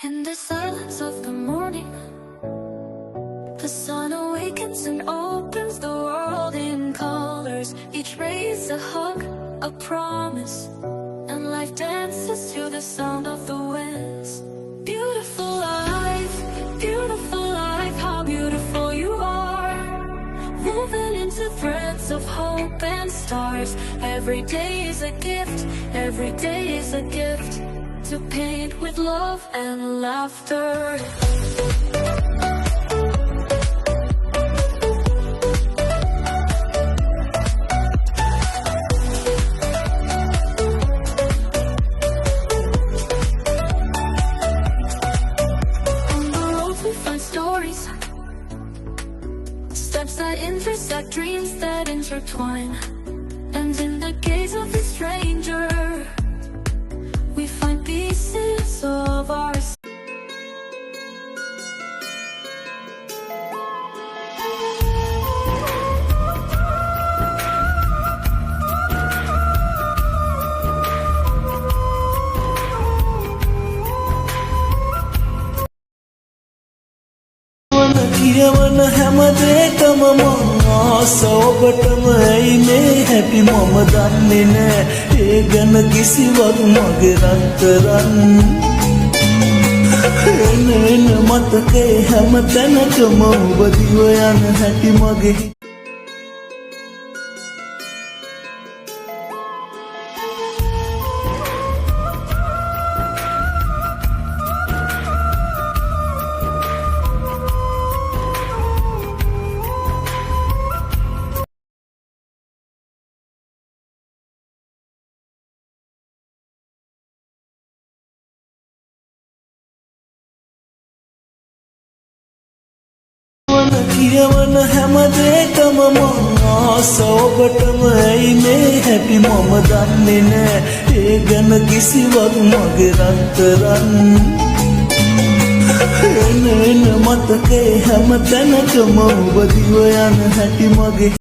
In the silence of the morning, the sun awakens and opens the world in colors. Each ray is a hug, a promise, and life dances to the sound of the winds. Beautiful life, how beautiful you are. Woven into threads of hope and stars. Every day is a gift, every day is a gift, to paint with love and laughter. On the road we find stories, steps that intersect, dreams that intertwine. And in the gaze of a stranger, we find pieces of ourselves. කියවන හැම දෙයකම මං ආස ඔබටම ඇයි මේ හැටි මම දන්නේ නෑ ඒ ගැන කිසිවක් මගේ රත්තරන් එන මතකේ හැම තැනකම ඔබ දිව යන හැටි මගේ කියවන හැම දෙයකම මං ආස ඔබටම ඇයි මේ හැටි මම දන්නේ නෑ ඒ ගැන කිසිවක් මගේ රත්තරන් එන මතකේ හැම තැනකම ඔබ දිව යන හැටි මගේ